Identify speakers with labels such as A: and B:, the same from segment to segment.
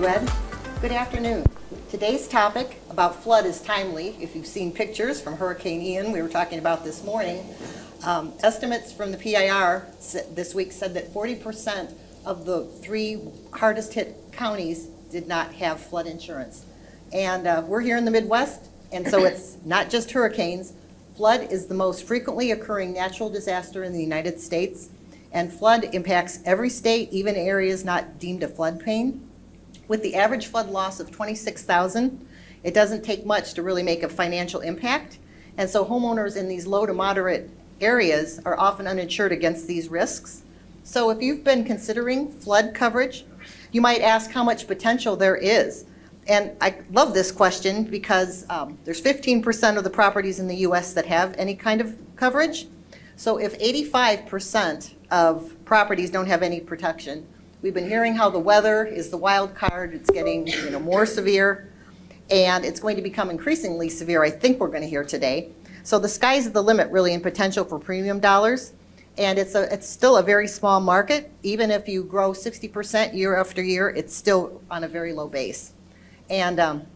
A: Ed. Good afternoon. Today's topic about flood is timely. If you've seen pictures from Hurricane Ian, we were talking about this morning, estimates from the PIR this week said that 40% of the 3 hardest hit counties did not have flood insurance. And we're here in the Midwest, and so it's not just hurricanes. Flood is the most frequently occurring natural disaster in the United States, and flood impacts every state, even areas not deemed a floodplain. With the average flood loss of $26,000, it doesn't take much to really make a financial impact. And so homeowners in these low to moderate areas are often uninsured against these risks. So if you've been considering flood coverage, you might ask how much potential there is. And I love this question because there's 15% of the properties in the US that have any kind of coverage. So if 85% of properties don't have any protection, we've been hearing how the weather is the wild card. It's getting more severe, and it's going to become increasingly severe, I think we're going to hear today. So the sky's the limit, really, in potential for premium dollars. And it's still a very small market. Even if you grow 60% year after year, it's still on a very low base. And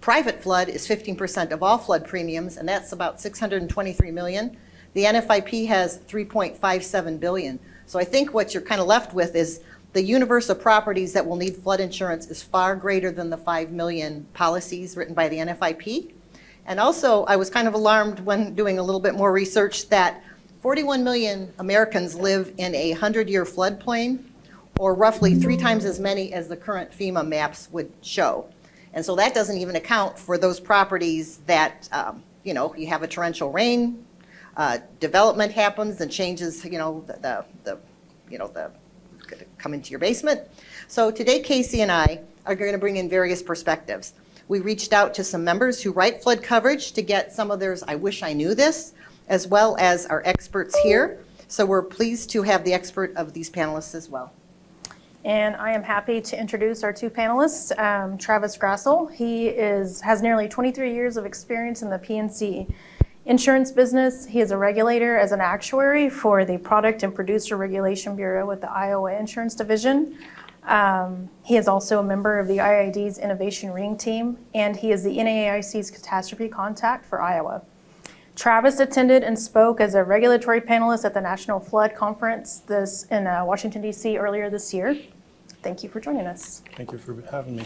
A: private flood is 15% of all flood premiums, and that's about $623 million. The NFIP has $3.57 billion. So I think what you're kind of left with is the universe of properties that will need flood insurance is far greater than the 5 million policies written by the NFIP. And also, I was kind of alarmed when doing a little bit more research that 41 million Americans live in a 100-year floodplain, or roughly 3 times as many as the current FEMA maps would show. And so that doesn't even account for those properties that, you have a torrential rain, development happens and changes, the come into your basement. So today, Casey and I are going to bring in various perspectives. We reached out to some members who write flood coverage to get some of theirs, I wish I knew this, as well as our experts here. So we're pleased to have the expert of these panelists as well.
B: And I am happy to introduce our 2 panelists, Travis Grassel. He has nearly 23 years of experience in the P&C insurance business. He is a regulator as an actuary for the Product and Producer Regulation Bureau with the Iowa Insurance Division. He is also a member of the IID's Innovation Ring team, and he is the NAIC's catastrophe contact for Iowa. Travis attended and spoke as a regulatory panelist at the National Flood Conference in Washington, D.C. earlier this year. Thank you for joining us.
C: Thank you for having me.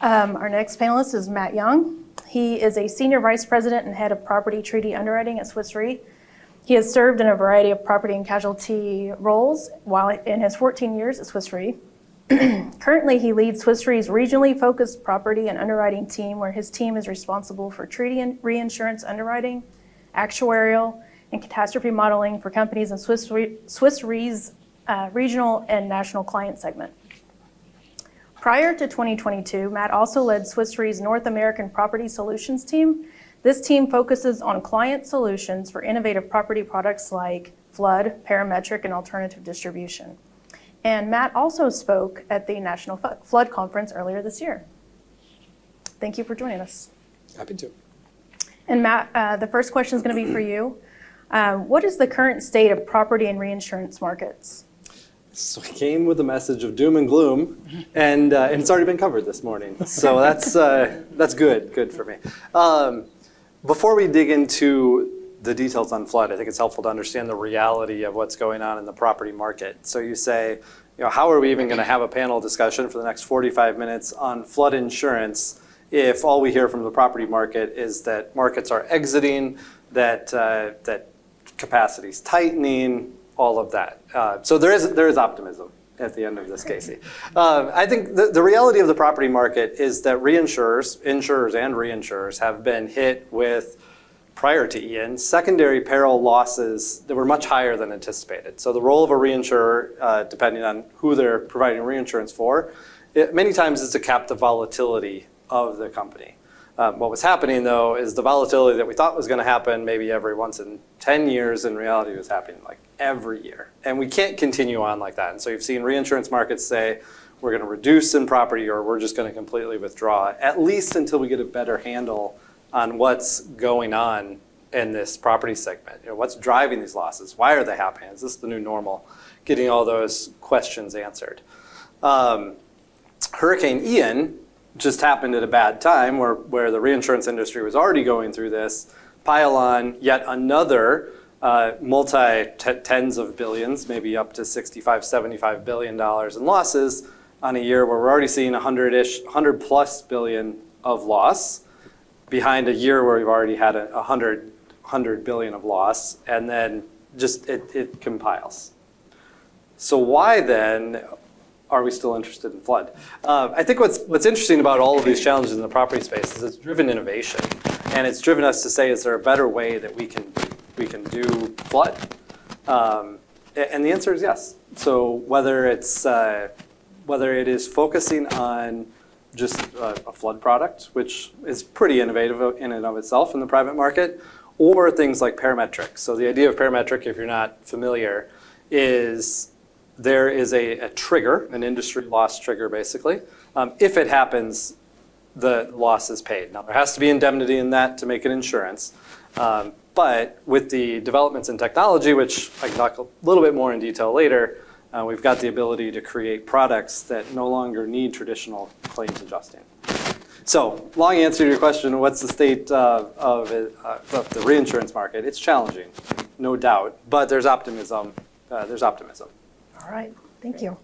B: Our next panelist is Matt Young. He is a senior vice president and head of property treaty underwriting at Swiss Re. He has served in a variety of property and casualty roles while in his 14 years at Swiss Re. Currently, he leads Swiss Re's regionally focused property and underwriting team, where his team is responsible for treaty and reinsurance underwriting, actuarial, and catastrophe modeling for companies in Swiss Re's regional and national client segment. Prior to 2022, Matt also led Swiss Re's North American Property Solutions team. This team focuses on client solutions for innovative property products like flood, parametric, and alternative distribution. And Matt also spoke at the National Flood Conference earlier this year. Thank you for joining us.
D: Happy to.
B: And Matt, the first question is going to be for you. What is the current state of property and reinsurance markets?
D: So I came with a message of doom and gloom, and it's already been covered this morning. So that's good for me. Before we dig into the details on flood, I think it's helpful to understand the reality of what's going on in the property market. So you say, how are we even going to have a panel discussion for the next 45 minutes on flood insurance if all we hear from the property market is that markets are exiting, that capacity is tightening, all of that. So there is optimism at the end of this, Casey. I think the reality of the property market is that insurers and reinsurers have been hit with, prior to Ian, secondary peril losses that were much higher than anticipated. So the role of a reinsurer, depending on who they're providing reinsurance for, many times is to cap the volatility of the company. What was happening, though, is the volatility that we thought was going to happen maybe every once in 10 years, in reality was happening like every year. And we can't continue on like that. And so you've seen reinsurance markets say, we're going to reduce in property, or we're just going to completely withdraw, at least until we get a better handle on what's going on in this property segment. What's driving these losses? Why are they happening? Is this the new normal? Getting all those questions answered. Hurricane Ian just happened at a bad time where the reinsurance industry was already going through this, pile on yet another tens of billions, maybe up to $65-75 billion in losses on a year where we're already seeing 100 plus billion of loss behind a year where we've already had 100 billion of loss, and then just it compiles. So why then are we still interested in flood? I think what's interesting about all of these challenges in the property space is it's driven innovation, and it's driven us to say, is there a better way that we can do flood? And the answer is yes. So whether it is focusing on just a flood product, which is pretty innovative in and of itself in the private market, or things like parametric. So the idea of parametric, if you're not familiar, is there is a trigger, an industry loss trigger basically. If it happens, the loss is paid. Now there has to be indemnity in that to make it insurance. But with the developments in technology, which I can talk a little bit more in detail later, we've got the ability to create products that no longer need traditional claims adjusting. So, long answer to your question, what's the state of the reinsurance market? It's challenging, no doubt, but there's optimism.
B: All right, thank you.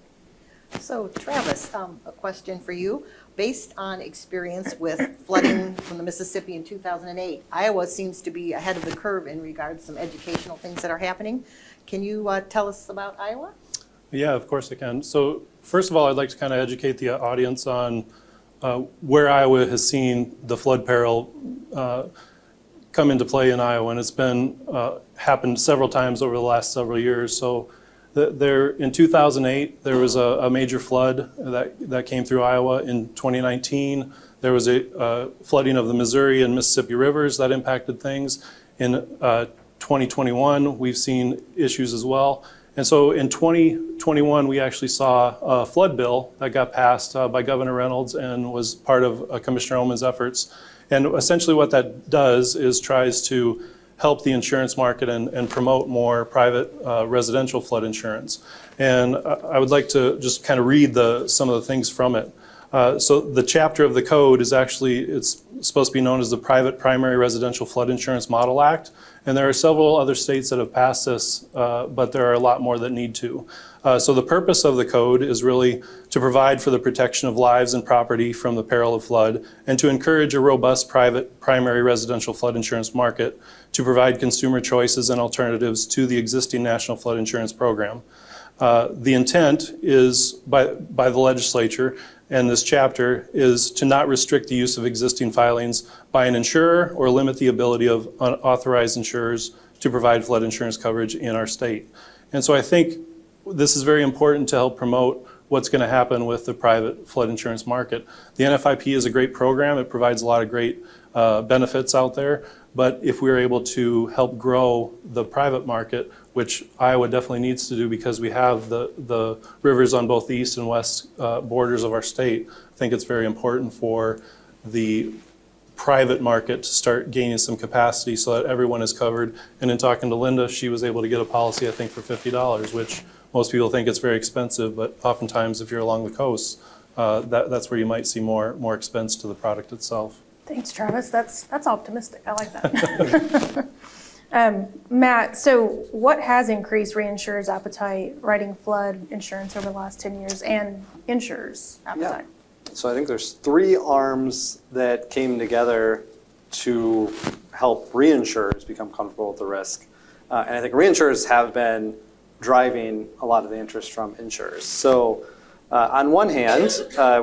A: So Travis, a question for you. Based on experience with flooding from the Mississippi in 2008, Iowa seems to be ahead of the curve in regards to some educational things that are happening. Can you tell us about Iowa?
C: Yeah, of course I can. So first of all, I'd like to kind of educate the audience on where Iowa has seen the flood peril come into play in Iowa, and it's been happened several times over the last several years. So in 2008, there was a major flood that came through Iowa. In 2019, there was a flooding of the Missouri and Mississippi rivers that impacted things. In 2021, we've seen issues as well. And so in 2021, we actually saw a flood bill that got passed by Governor Reynolds and was part of Commissioner Oman's efforts. And essentially what that does is tries to help the insurance market and promote more private residential flood insurance. And I would like to just kind of read some of the things from it. So the chapter of the code is actually, it's supposed to be known as the Private Primary Residential Flood Insurance Model Act. And there are several other states that have passed this, but there are a lot more that need to. So the purpose of the code is really to provide for the protection of lives and property from the peril of flood, and to encourage a robust private primary residential flood insurance market to provide consumer choices and alternatives to the existing National Flood Insurance Program. The intent is by the legislature, and this chapter is to not restrict the use of existing filings by an insurer or limit the ability of unauthorized insurers to provide flood insurance coverage in our state. And so I think this is very important to help promote what's going to happen with the private flood insurance market. The NFIP is a great program. It provides a lot of great benefits out there. But if we're able to help grow the private market, which Iowa definitely needs to do because we have the rivers on both the east and west borders of our state, I think it's very important for the private market to start gaining some capacity so that everyone is covered. And in talking to Linda, she was able to get a policy, I think, for $50, which most people think it's very expensive, but oftentimes if you're along the coast, that's where you might see more expense to the product itself.
B: Thanks, Travis. That's optimistic. I like that. Matt, so what has increased reinsurers' appetite writing flood insurance over the last 10 years and insurers' appetite?
D: Yeah. So I think there's three arms that came together to help reinsurers become comfortable with the risk. And I think reinsurers have been driving a lot of the interest from insurers. So on one hand,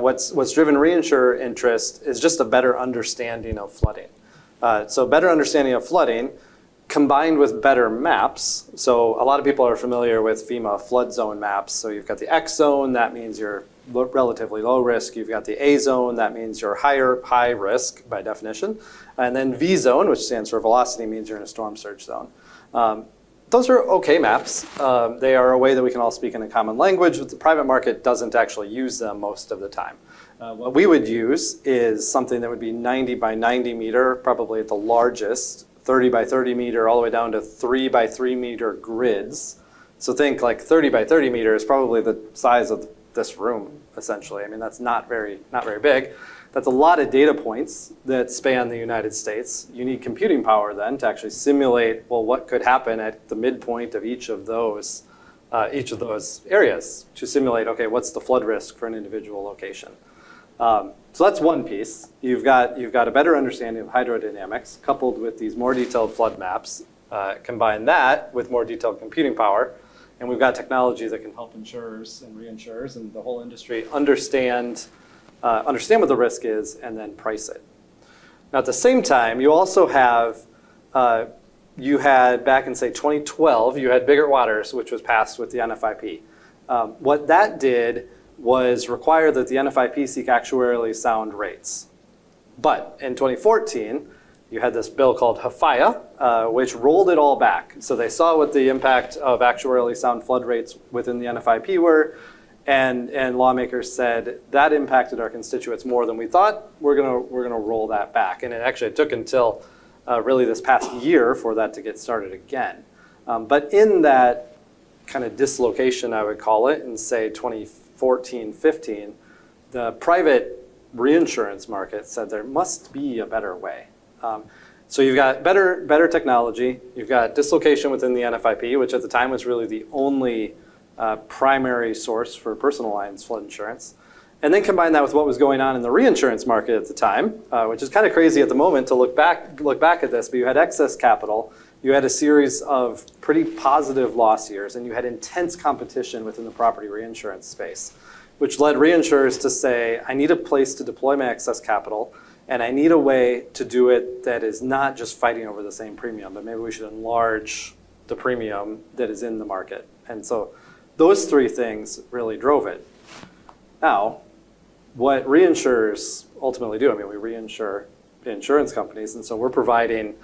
D: what's driven reinsurer interest is just a better understanding of flooding. So better understanding of flooding combined with better maps. So a lot of people are familiar with FEMA flood zone maps. So you've got the X zone, that means you're relatively low risk. You've got the A zone, that means you're high risk by definition. And then V zone, which stands for velocity, means you're in a storm surge zone. Those are okay maps. They are a way that we can all speak in a common language, but the private market doesn't actually use them most of the time. What we would use is something that would be 90 by 90 meter, probably at the largest, 30 by 30 meter, all the way down to 3 by 3 meter grids. So think like 30 by 30 meter is probably the size of this room, essentially. I mean, that's not very big. That's a lot of data points that span the United States. You need computing power then to actually simulate, well, what could happen at the midpoint of each of those areas to simulate, okay, what's the flood risk for an individual location? So that's one piece. You've got a better understanding of hydrodynamics coupled with these more detailed flood maps. Combine that with more detailed computing power, and we've got technology that can help insurers and reinsurers and the whole industry understand what the risk is and then price it. Now, at the same time, you also have, you had back in, say, 2012, you had Biggert Waters, which was passed with the NFIP. What that did was require that the NFIP seek actuarially sound rates. But in 2014, you had this bill called HFIA, which rolled it all back. So they saw what the impact of actuarially sound flood rates within the NFIP were, and lawmakers said that impacted our constituents more than we thought. We're gonna roll that back. And it took until really this past year for that to get started again. But in that kind of dislocation, I would call it, in say 2014, 15, the private reinsurance market said there must be a better way. So you've got better technology, you've got dislocation within the NFIP, which at the time was really the only primary source for personal lines flood insurance. And then combine that with what was going on in the reinsurance market at the time, which is kind of crazy at the moment to look back at this, but you had excess capital, you had a series of pretty positive loss years, and you had intense competition within the property reinsurance space, which led reinsurers to say, I need a place to deploy my excess capital, and I need a way to do it that is not just fighting over the same premium, but maybe we should enlarge the premium that is in the market. And so those three things really drove it. Now, what reinsurers ultimately do, I mean, we reinsure insurance companies, and so we're providing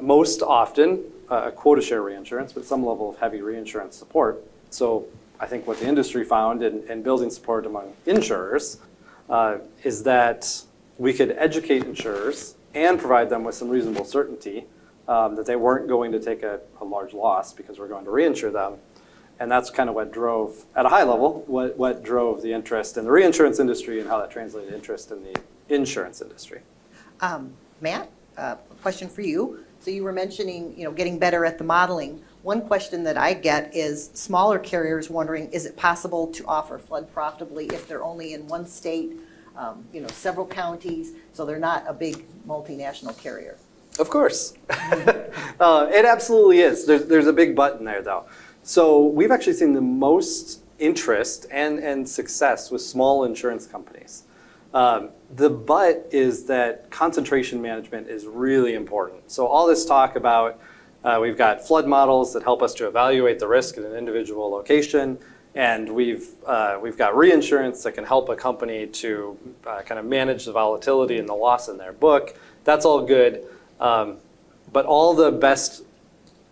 D: most often a quota share reinsurance, but some level of heavy reinsurance support. So I think what the industry found in building support among insurers is that we could educate insurers and provide them with some reasonable certainty that they weren't going to take a large loss because we're going to reinsure them. And that's kind of what drove, at a high level, what drove the interest in the reinsurance industry and how that translated interest in the insurance industry.
A: Matt, a question for you. So you were mentioning, getting better at the modeling. One question that I get is smaller carriers wondering, is it possible to offer flood profitably if they're only in one state, several counties, so they're not a big multinational carrier?
D: Of course. It absolutely is. There's a big button there, though. So we've actually seen the most interest and success with small insurance companies. The but is that concentration management is really important. So all this talk about we've got flood models that help us to evaluate the risk in an individual location, and we've got reinsurance that can help a company to kind of manage the volatility and the loss in their book. That's all good, but all the best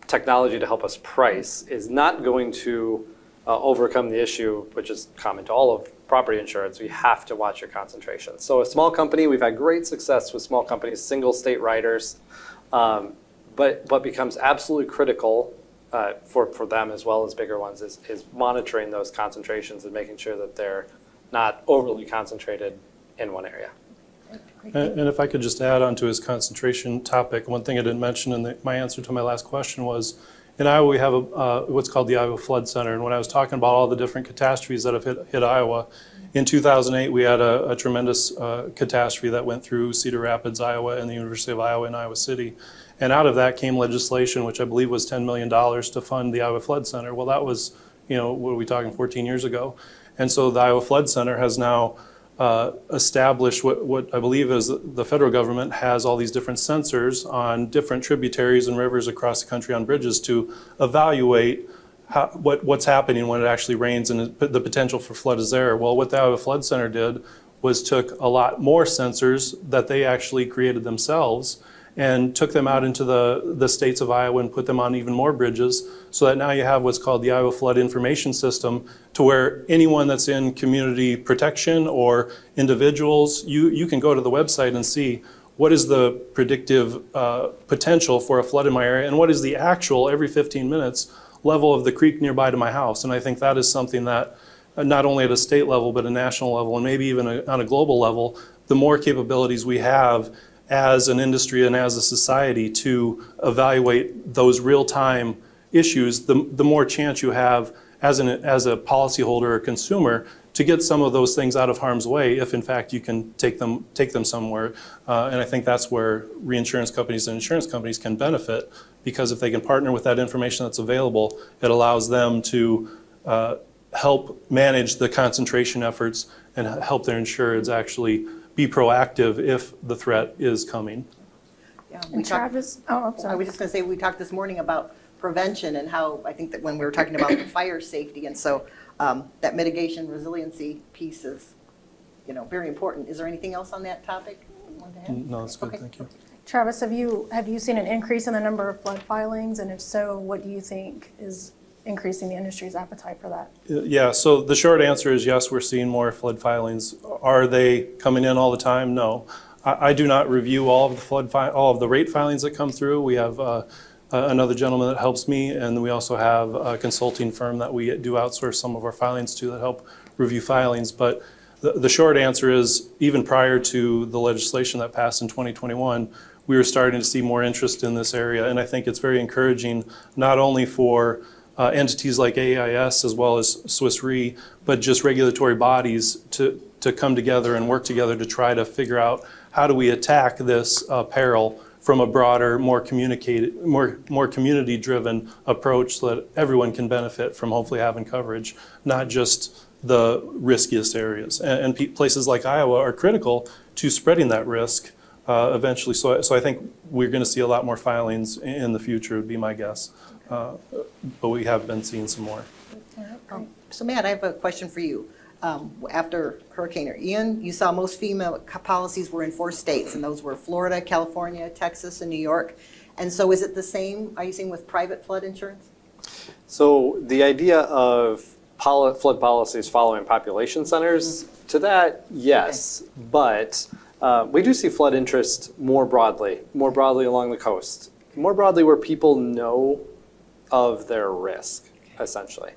D: technology to help us price is not going to overcome the issue, which is common to all of property insurance. We have to watch your concentration. So a small company, we've had great success with small companies, single state writers, but becomes absolutely critical for them as well as bigger ones is monitoring those concentrations and making sure that they're not overly concentrated in one area.
C: And if I could just add on to his concentration topic, one thing I didn't mention in my answer to my last question was, in Iowa we have what's called the Iowa Flood Center, and when I was talking about all the different catastrophes that have hit Iowa, in 2008 we had a tremendous catastrophe that went through Cedar Rapids, Iowa, and the University of Iowa in Iowa City. And out of that came legislation, which I believe was $10 million to fund the Iowa Flood Center. Well, that was, what are we talking, 14 years ago? And so the Iowa Flood Center has now established what I believe is the federal government has all these different sensors on different tributaries and rivers across the country on bridges to evaluate what's happening when it actually rains and the potential for flood is there. Well, what the Iowa Flood Center did was took a lot more sensors that they actually created themselves and took them out into the states of Iowa and put them on even more bridges, so that now you have what's called the Iowa Flood Information System, to where anyone that's in community protection or individuals, you can go to the website and see what is the predictive potential for a flood in my area and what is the actual, every 15 minutes, level of the creek nearby to my house. And I think that is something that not only at a state level, but a national level, and maybe even on a global level, the more capabilities we have as an industry and as a society to evaluate those real-time issues, the more chance you have as a policyholder or consumer to get some of those things out of harm's way if in fact you can take them somewhere. And I think that's where reinsurance companies and insurance companies can benefit, because if they can partner with that information that's available, it allows them to help manage the concentration efforts and help their insureds actually be proactive if the threat is coming.
A: Yeah,
B: And Travis, oh, I'm
A: I
B: sorry.
A: was just going to say, we talked this morning about prevention and how, I think that when we were talking about the fire safety, and so that mitigation resiliency piece is, very important. Is there anything else on that topic you wanted to add?
C: No, that's good,
A: Okay.
C: thank you.
B: Travis, have you seen an increase in the number of flood filings? And if so, what do you think is increasing the industry's appetite for that?
C: Yeah, so the short answer is yes, we're seeing more flood filings. Are they coming in all the time? No. I do not review all of the all of the rate filings that come through. We have another gentleman that helps me, and we also have a consulting firm that we do outsource some of our filings to that help review filings. But the short answer is, even prior to the legislation that passed in 2021, we were starting to see more interest in this area, and I think it's very encouraging, not only for entities like AIS as well as Swiss Re, but just regulatory bodies to come together and work together to try to figure out how do we attack this peril from a broader, more community-driven approach so that everyone can benefit from hopefully having coverage, not just the riskiest areas. And places like Iowa are critical to spreading that risk eventually. So I think we're going to see a lot more filings in the future, would be my guess. But we have been seeing some more.
A: So Matt, I have a question for you. After Hurricane Ian, you saw most FEMA policies were in 4 states, and those were Florida, California, Texas, and New York. And so is it the same, are you seeing with private flood insurance?
D: So the idea of flood policies following population centers, to that, yes. But we do see flood interest more broadly along the coast, more broadly where people know of their risk, essentially.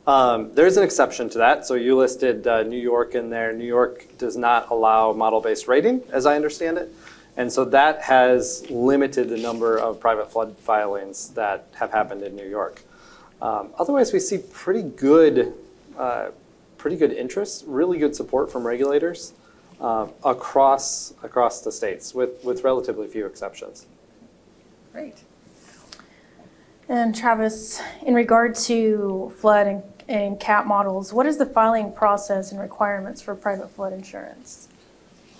D: There's an exception to that. So you listed New York in there. New York does not allow model-based rating, as I understand it. And so that has limited the number of private flood filings that have happened in New York. Otherwise, we see pretty good interest, really good support from regulators across the states, with relatively few exceptions.
A: Great.
B: And Travis, in regard to flood and CAT models, what is the filing process and requirements for private flood insurance?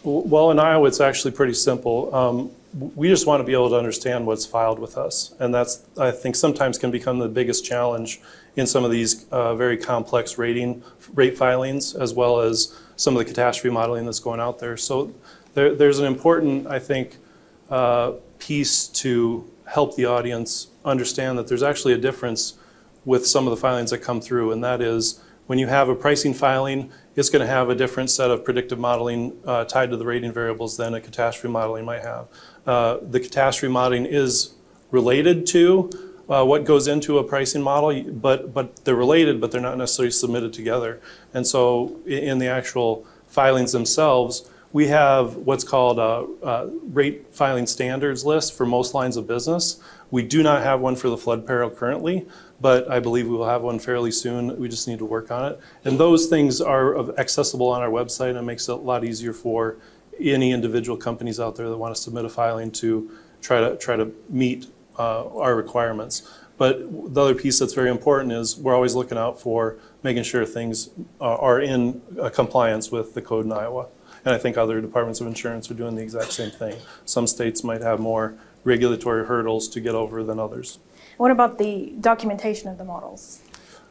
C: Well, in Iowa, it's actually pretty simple. We just want to be able to understand what's filed with us. And that's, I think, sometimes can become the biggest challenge in some of these very complex rate filings, as well as some of the catastrophe modeling that's going out there. So there's an important, I think, piece to help the audience understand that there's actually a difference with some of the filings that come through, and that is when you have a pricing filing, it's going to have a different set of predictive modeling tied to the rating variables than a catastrophe modeling might have. The catastrophe modeling is related to what goes into a pricing model, but they're related, but they're not necessarily submitted together. And so in the actual filings themselves, we have what's called a rate filing standards list for most lines of business. We do not have one for the flood peril currently, but I believe we will have one fairly soon. We just need to work on it. And those things are accessible on our website, and it makes it a lot easier for any individual companies out there that want to submit a filing to try to meet our requirements. But the other piece that's very important is we're always looking out for making sure things are in compliance with the code in Iowa. And I think other departments of insurance are doing the exact same thing. Some states might have more regulatory hurdles to get over than others.
B: What about the documentation of the models?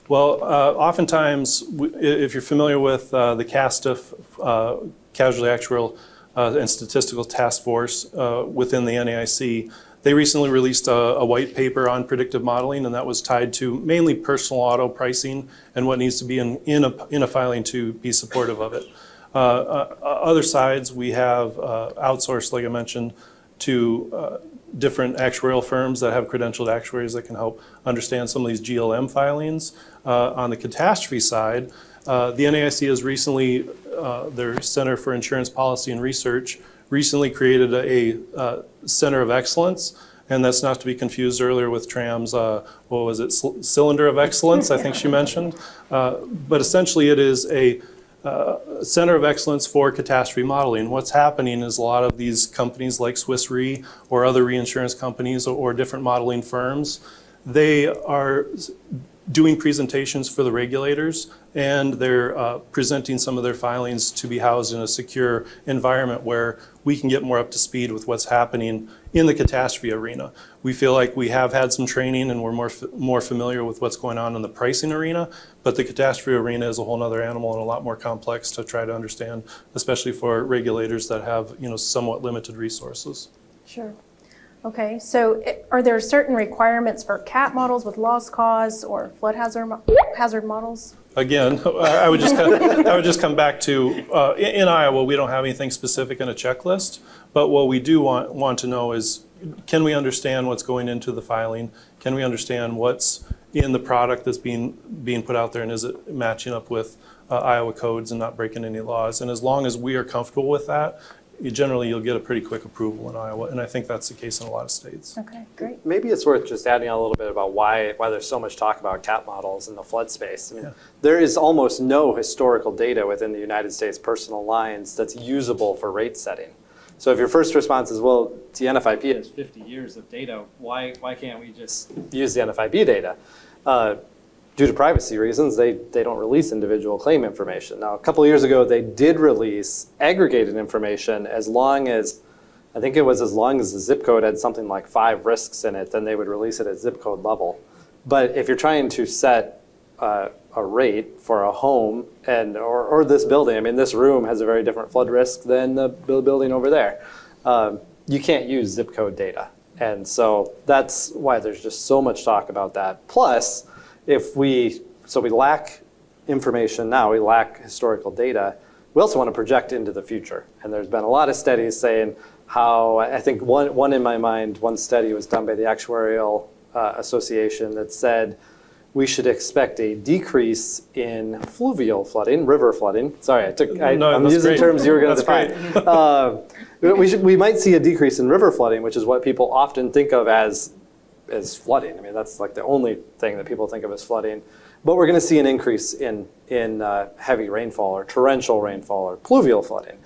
C: Well, oftentimes, if you're familiar with the CASTIF, Casualty Actuarial and Statistical Task Force within the NAIC, they recently released a white paper on predictive modeling, and that was tied to mainly personal auto pricing and what needs to be in a filing to be supportive of it. Other sides, we have outsourced, like I mentioned, to different actuarial firms that have credentialed actuaries that can help understand some of these GLM filings. On the catastrophe side, the NAIC has recently, their Center for Insurance Policy and Research, recently created a Center of Excellence, and that's not to be confused earlier with TRAM's, what was it, Cylinder of Excellence, I think she mentioned. But essentially it is a Center of Excellence for catastrophe modeling. What's happening is a lot of these companies like Swiss Re or other reinsurance companies or different modeling firms, they are doing presentations for the regulators, and they're presenting some of their filings to be housed in a secure environment where we can get more up to speed with what's happening in the catastrophe arena. We feel like we have had some training and we're more familiar with what's going on in the pricing arena, but the catastrophe arena is a whole other animal and a lot more complex to try to understand, especially for regulators that have, somewhat limited resources.
B: Sure. Okay, so are there certain requirements for CAT models with loss costs or flood hazard models?
C: Again, I would just come back to, in Iowa, we don't have anything specific in a checklist, but what we do want to know is, can we understand what's going into the filing? Can we understand what's in the product that's being put out there, and is it matching up with Iowa codes and not breaking any laws? And as long as we are comfortable with that, you'll get a pretty quick approval in Iowa, and I think that's the case in a lot of states.
B: Okay, great.
D: Maybe it's worth just adding a little bit about why there's so much talk about CAT models in the flood space. I mean, there is almost no historical data within the United States personal lines that's usable for rate setting. So if your first response is, well, the NFIP has 50 years of data, why can't we just use the NFIP data? Due to privacy reasons, they don't release individual claim information. Now, a couple of years ago, they did release aggregated information as long as the zip code had something like 5 risks in it, then they would release it at zip code level. But if you're trying to set a rate for a home or this building, I mean, this room has a very different flood risk than the building over there. You can't use zip code data. And so that's why there's just so much talk about that. Plus, we lack information now, we lack historical data, we also want to project into the future. And there's been a lot of studies saying how, I think one in my mind, one study was done by the Actuarial Association that said we should expect a decrease in fluvial flooding, river flooding. Sorry, I'm using terms you were going to define. We might see a decrease in river flooding, which is what people often think of as flooding. I mean, that's like the only thing that people think of as flooding. But we're going to see an increase in heavy rainfall or torrential rainfall or pluvial flooding.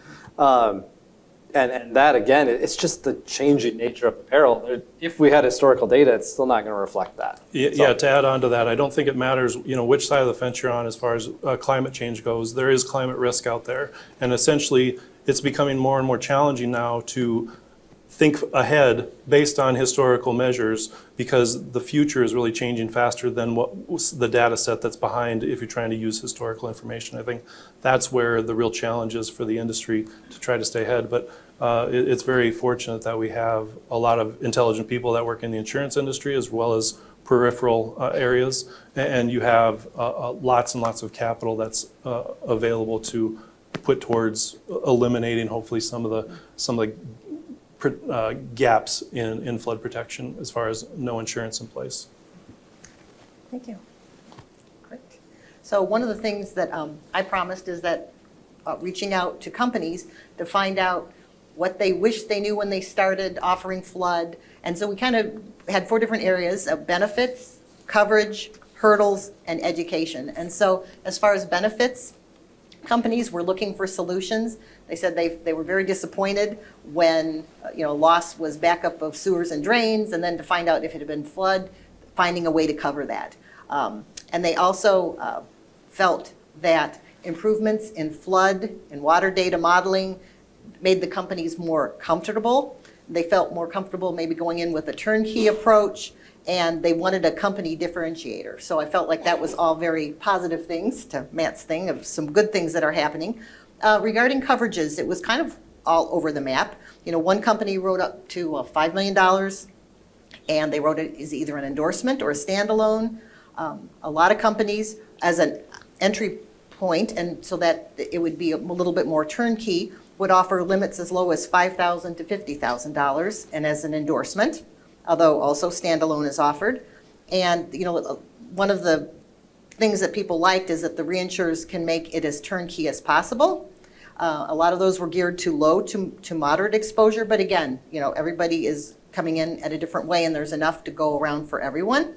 D: And that, again, it's just the changing nature of the peril. If we had historical data, it's still not going to reflect that.
C: Yeah, to add on to that, I don't think it matters, which side of the fence you're on as far as climate change goes. There is climate risk out there. And essentially, it's becoming more and more challenging now to think ahead based on historical measures, because the future is really changing faster than what the data set that's behind if you're trying to use historical information. I think that's where the real challenge is for the industry to try to stay ahead. But it's very fortunate that we have a lot of intelligent people that work in the insurance industry as well as peripheral areas, and you have lots and lots of capital that's available to put towards eliminating hopefully some of the gaps in flood protection as far as no insurance in place.
B: Thank you.
A: Great. So one of the things that I promised is that reaching out to companies to find out what they wish they knew when they started offering flood. And so we kind of had 4 different areas of benefits, coverage, hurdles, and education. And so as far as benefits, companies were looking for solutions. They said they were very disappointed when loss was backup of sewers and drains, and then to find out if it had been flood, finding a way to cover that. And they also felt that improvements in flood and water data modeling made the companies more comfortable. They felt more comfortable maybe going in with a turnkey approach, and they wanted a company differentiator. So I felt like that was all very positive things, to Matt's thing of some good things that are happening. Regarding coverages, it was kind of all over the map. One company wrote up to $5 million, and they wrote it as either an endorsement or a standalone. A lot of companies, as an entry point, and so that it would be a little bit more turnkey, would offer limits as low as $5,000 to $50,000 and as an endorsement, although also standalone is offered. And, you know, one of the things that people liked is that the reinsurers can make it as turnkey as possible. A lot of those were geared to low to moderate exposure, but again, you know, everybody is coming in at a different way and there's enough to go around for everyone.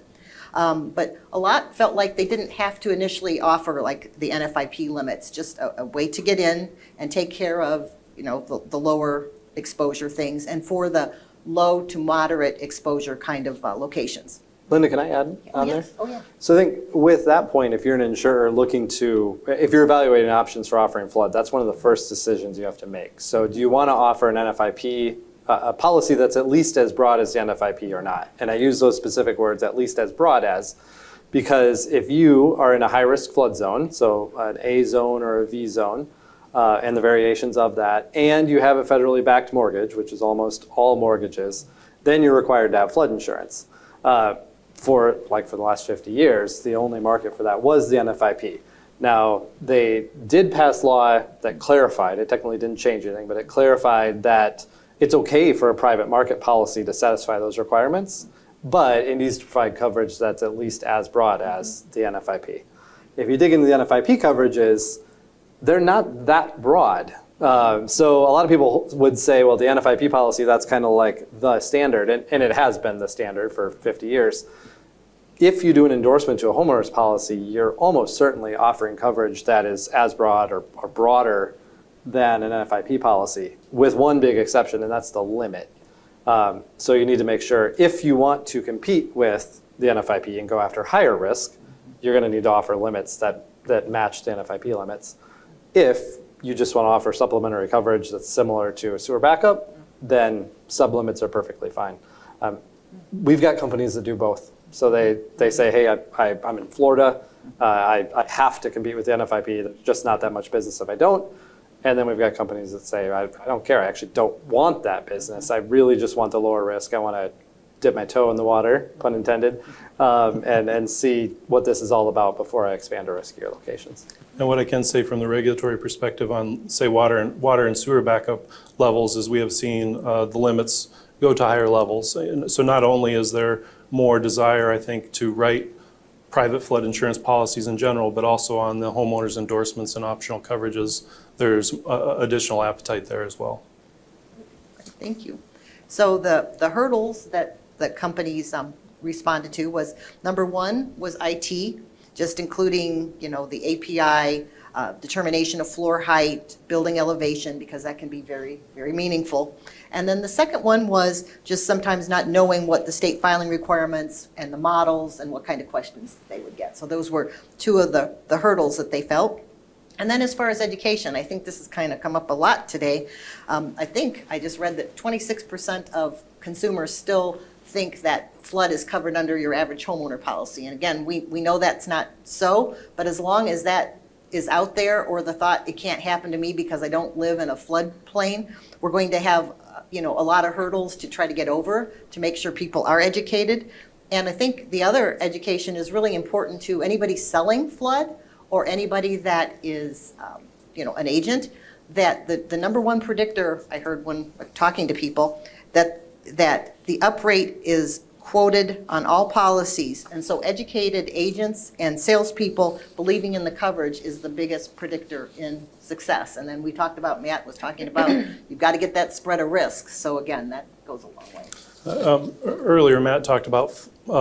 A: But a lot felt like they didn't have to initially offer like the NFIP limits, just a way to get in and take care of, you know, the lower exposure things and for the low to moderate exposure kind of locations.
D: Linda, can I add on there?
A: Yes. Oh, yeah.
D: So I think with that point, if you're an insurer if you're evaluating options for offering flood, that's one of the first decisions you have to make. So do you want to offer an NFIP, a policy that's at least as broad as the NFIP or not? And I use those specific words, at least as broad as, because if you are in a high-risk flood zone, so an A zone or a V zone, and the variations of that, and you have a federally backed mortgage, which is almost all mortgages, then you're required to have flood insurance. For the last 50 years, the only market for that was the NFIP. Now, they did pass law that clarified, it technically didn't change anything, but it clarified that it's okay for a private market policy to satisfy those requirements, but it needs to provide coverage that's at least as broad as the NFIP. If you dig into the NFIP coverages, they're not that broad. So a lot of people would say, well, the NFIP policy, that's kind of like the standard, and it has been the standard for 50 years. If you do an endorsement to a homeowner's policy, you're almost certainly offering coverage that is as broad or broader than an NFIP policy, with one big exception, and that's the limit. So you need to make sure if you want to compete with the NFIP and go after higher risk, you're going to need to offer limits that match the NFIP limits. If you just want to offer supplementary coverage that's similar to a sewer backup, then sublimits are perfectly fine. We've got companies that do both. So they say, hey, I'm in Florida. I have to compete with the NFIP. There's just not that much business if I don't. And then we've got companies that say, I don't care. I actually don't want that business. I really just want the lower risk. I want to dip my toe in the water, pun intended, and see what this is all about before I expand to riskier locations.
C: And what I can say from the regulatory perspective on, say, water and sewer backup levels is we have seen the limits go to higher levels. And so not only is there more desire, I think, to write private flood insurance policies in general, but also on the homeowners' endorsements and optional coverages, there's additional appetite there as well.
A: Thank you. So the hurdles that companies responded to was, number one was IT, just including, you know, the API, determination of floor height, building elevation, because that can be very, very meaningful. And then the second one was just sometimes not knowing what the state filing requirements and the models and what kind of questions they would get. So those were two of the hurdles that they felt. And then as far as education, I think this has kind of come up a lot today. I think I just read that 26% of consumers still think that flood is covered under your average homeowner policy. And again, we know that's not so, but as long as that is out there, or the thought it can't happen to me because I don't live in a floodplain, we're going to have a lot of hurdles to try to get over to make sure people are educated. And I think the other education is really important to anybody selling flood or anybody that is an agent, that the number one predictor, I heard when talking to people, that the up rate is quoted on all policies. And so educated agents and salespeople believing in the coverage is the biggest predictor in success. And then we talked about, Matt was talking about, you've got to get that spread of risk. So again, that goes a long way.
C: Earlier, Matt talked about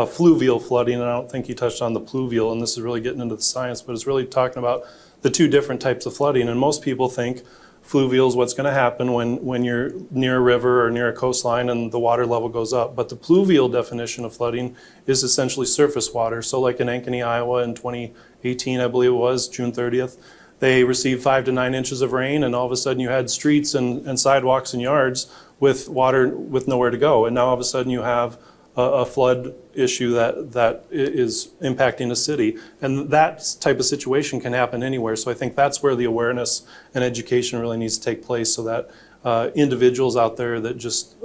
C: fluvial flooding, and I don't think he touched on the pluvial, and this is really getting into the science, but it's really talking about the two different types of flooding. And most people think fluvial is what's going to happen when you're near a river or near a coastline and the water level goes up. But the pluvial definition of flooding is essentially surface water. So like in Ankeny, Iowa in 2018, I believe it was, June 30th, they received 5 to 9 inches of rain, and all of a sudden you had streets and sidewalks and yards with water with nowhere to go. And now all of a sudden you have a flood issue that is impacting a city. And that type of situation can happen anywhere. So I think that's where the awareness and education really needs to take place, so that individuals out there that just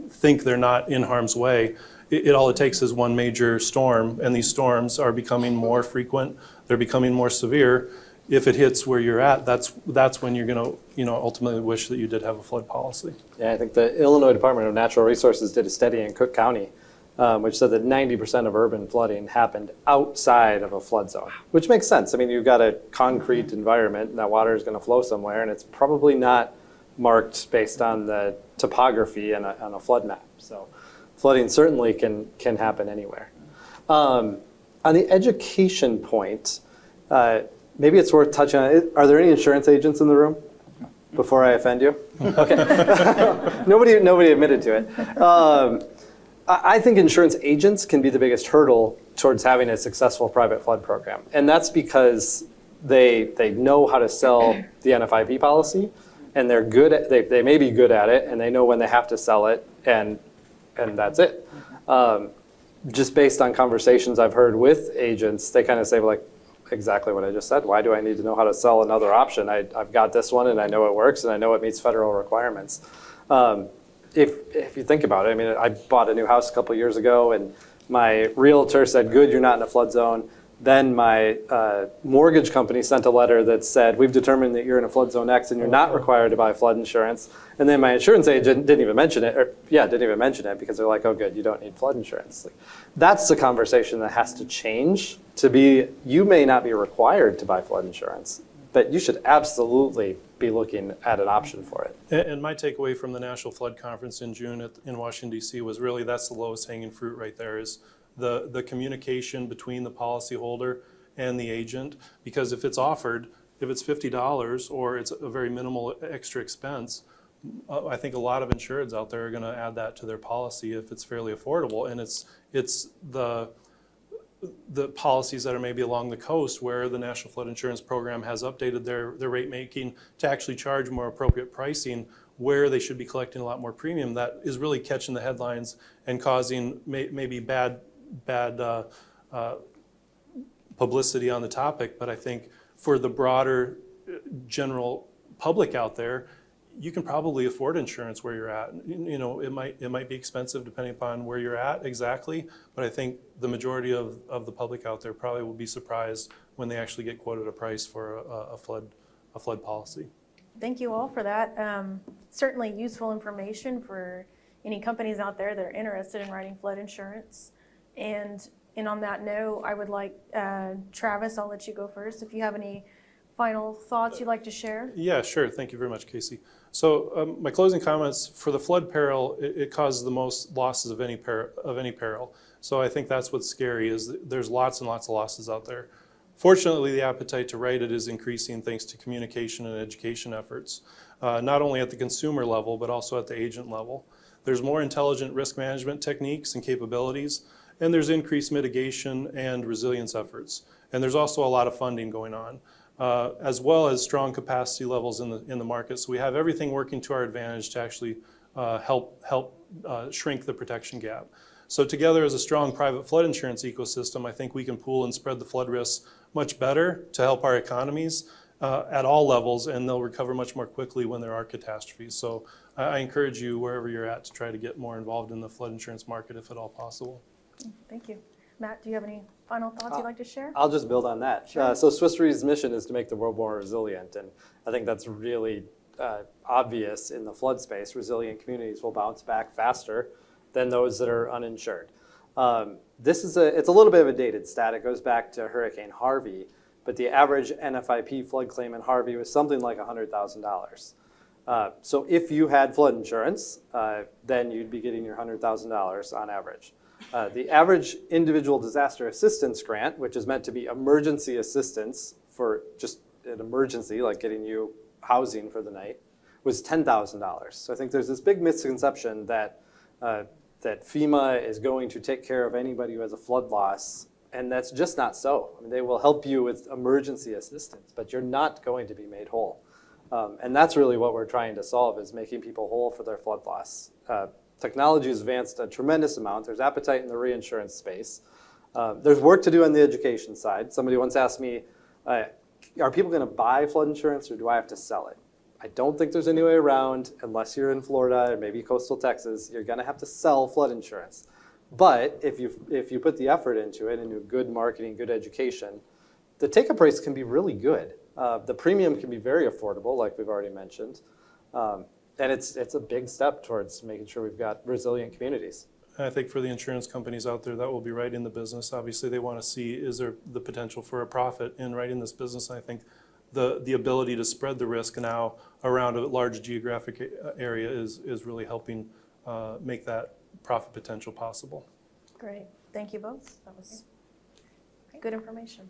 C: think they're not in harm's way, all it takes is one major storm, and these storms are becoming more frequent, they're becoming more severe. if it hits where you're at, that's when you're going to, ultimately wish that you did have a flood policy.
D: Yeah, I think the Illinois Department of Natural Resources did a study in Cook County, which said that 90% of urban flooding happened outside of a flood zone, which makes sense. I mean, you've got a concrete environment, and that water is going to flow somewhere, and it's probably not marked based on the topography on a flood map. So flooding certainly can happen anywhere. On the education point, maybe it's worth touching on it. Are there any insurance agents in the room? Before I offend you? Okay. Nobody admitted to it. I think insurance agents can be the biggest hurdle towards having a successful private flood program. And that's because they know how to sell the NFIP policy, and they're good at, they may be good at it, and they know when they have to sell it, and that's it. Just based on conversations I've heard with agents, they kind of say like exactly what I just said. Why do I need to know how to sell another option? I've got this one, and I know it works, and I know it meets federal requirements. If you think about it, I mean, I bought a new house a couple years ago, and my realtor said, good, you're not in a flood zone. Then my mortgage company sent a letter that said, we've determined that you're in a flood zone X and you're not required to buy flood insurance. And then my insurance agent didn't even mention it, because they're like, oh good, you don't need flood insurance. Like, that's the conversation that has to change to be, you may not be required to buy flood insurance, but you should absolutely be looking at an option for it.
C: And my takeaway from the National Flood Conference in June in Washington, D.C. was really that's the lowest hanging fruit right there is the communication between the policyholder and the agent. Because if it's offered, if it's $50 or it's a very minimal extra expense, I think a lot of insureds out there are going to add that to their policy if it's fairly affordable. And it's the policies that are maybe along the coast where the National Flood Insurance Program has updated their rate making to actually charge more appropriate pricing where they should be collecting a lot more premium. That is really catching the headlines and causing maybe bad publicity on the topic. But I think for the broader general public out there, you can probably afford insurance where you're at. You know, it might be expensive depending upon where you're at exactly, but I think the majority of the public out there probably will be surprised when they actually get quoted a price for a flood policy.
B: Thank you all for that. Certainly useful information for any companies out there that are interested in writing flood insurance. And on that note, I would like, Travis, I'll let you go first. If you have any final thoughts you'd like to share?
C: Yeah, sure. Thank you very much, Casey. So my closing comments, for the flood peril, it causes the most losses of any peril. So I think that's what's scary is there's lots and lots of losses out there. Fortunately, the appetite to write it is increasing thanks to communication and education efforts, not only at the consumer level, but also at the agent level. There's more intelligent risk management techniques and capabilities, and there's increased mitigation and resilience efforts. And there's also a lot of funding going on, as well as strong capacity levels in the market. So we have everything working to our advantage to actually help shrink the protection gap. So together as a strong private flood insurance ecosystem, I think we can pool and spread the flood risks much better to help our economies at all levels, and they'll recover much more quickly when there are catastrophes. So I encourage you, wherever you're at, to try to get more involved in the flood insurance market if at all possible.
B: Thank you. Matt, do you have any final thoughts you'd like to share?
D: I'll just build on that.
B: Sure.
D: So Swiss Re's mission is to make the world more resilient, and I think that's really obvious in the flood space. Resilient communities will bounce back faster than those that are uninsured. It's a little bit of a dated stat. It goes back to Hurricane Harvey, but the average NFIP flood claim in Harvey was something like $100,000. So if you had flood insurance, then you'd be getting your $100,000 on average. The average individual disaster assistance grant, which is meant to be emergency assistance for just an emergency, like getting you housing for the night, was $10,000. So I think there's this big misconception that FEMA is going to take care of anybody who has a flood loss, and that's just not so. I mean, they will help you with emergency assistance, but you're not going to be made whole. And that's really what we're trying to solve, is making people whole for their flood loss. Technology has advanced a tremendous amount. There's appetite in the reinsurance space. There's work to do on the education side. Somebody once asked me, are people going to buy flood insurance, or do I have to sell it? I don't think there's any way around, unless you're in Florida or maybe coastal Texas, you're going to have to sell flood insurance. But if you put the effort into it and do good marketing, good education, the take-up rates can be really good. The premium can be very affordable, like we've already mentioned. And it's a big step towards making sure we've got resilient communities.
C: And I think for the insurance companies out there that will be writing the business, obviously they want to see, is there the potential for a profit in writing this business? And I think the ability to spread the risk now around a large geographic area is really helping make that profit potential possible.
B: Great. Thank you both. That was good information.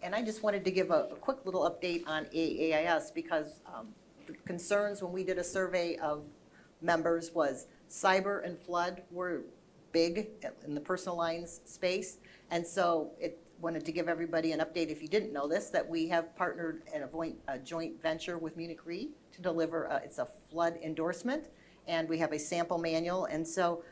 A: And I just wanted to give a quick little update on AAIS because the concerns when we did a survey of members was cyber and flood were big in the personal lines space. And so it wanted to give everybody an update, if you didn't know this, that we have partnered in a joint venture with Munich Re to deliver, it's a flood endorsement, and we have a sample manual. And so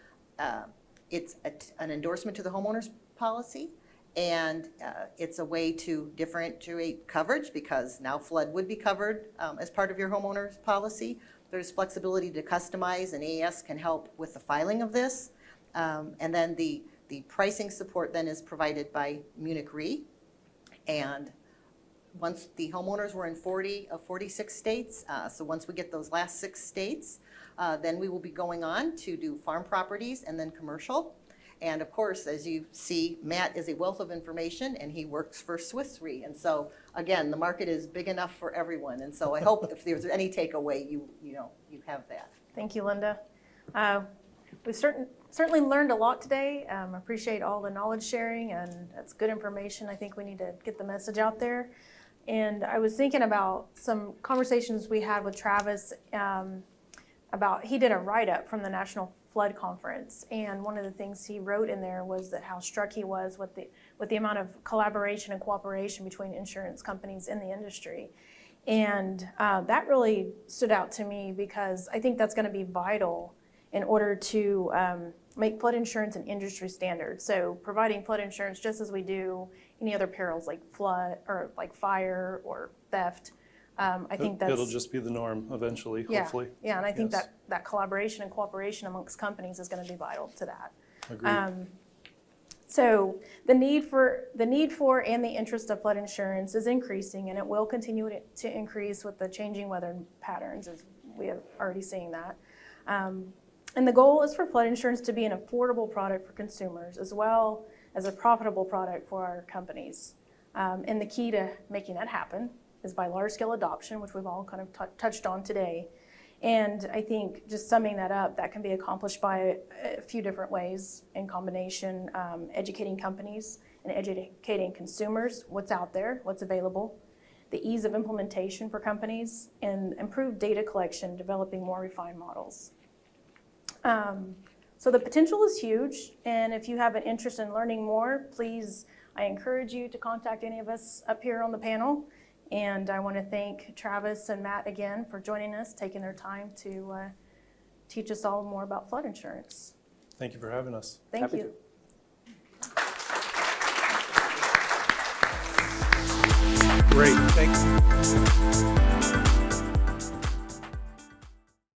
A: it's an endorsement to the homeowner's policy, and it's a way to differentiate coverage because now flood would be covered as part of your homeowner's policy. There's flexibility to customize, and AAS can help with the filing of this. And then the pricing support then is provided by Munich Re. And once the homeowners were in 40 of 46 states, so once we get those last 6 states, then we will be going on to do farm properties and then commercial. And of course, as you see, Matt is a wealth of information and he works for Swiss Re. And so again, the market is big enough for everyone. And so I hope if there's any takeaway, you have that.
B: Thank you, Linda. We've certainly learned a lot today. Appreciate all the knowledge sharing, and that's good information. I think we need to get the message out there. And I was thinking about some conversations we had with Travis about, he did a write-up from the National Flood Conference, and one of the things he wrote in there was that how struck he was with the amount of collaboration and cooperation between insurance companies in the industry. And that really stood out to me because I think that's going to be vital in order to make flood insurance an industry standard. So providing flood insurance just as we do any other perils like flood or like fire or theft. I think
C: It'll just be the norm eventually, hopefully.
B: Yeah, and I think
C: Yes.
B: that collaboration and cooperation amongst companies is going to be vital to that.
C: Agreed.
B: So the need for and the interest of flood insurance is increasing, and it will continue to increase with the changing weather patterns, as we are already seeing that. And the goal is for flood insurance to be an affordable product for consumers as well as a profitable product for our companies. And the key to making that happen is by large-scale adoption, which we've all kind of touched on today. And I think just summing that up, that can be accomplished by a few different ways in combination, educating companies and educating consumers, what's out there, what's available, the ease of implementation for companies, and improved data collection, developing more refined models. So the potential is huge, and if you have an interest in learning more, please, I encourage you to contact any of us up here on the panel. And I want to thank Travis and Matt again for joining us, taking their time to teach us all more about flood insurance.
C: Thank you for having us.
B: Thank
D: Happy
B: you.
D: to.
C: Great, thanks.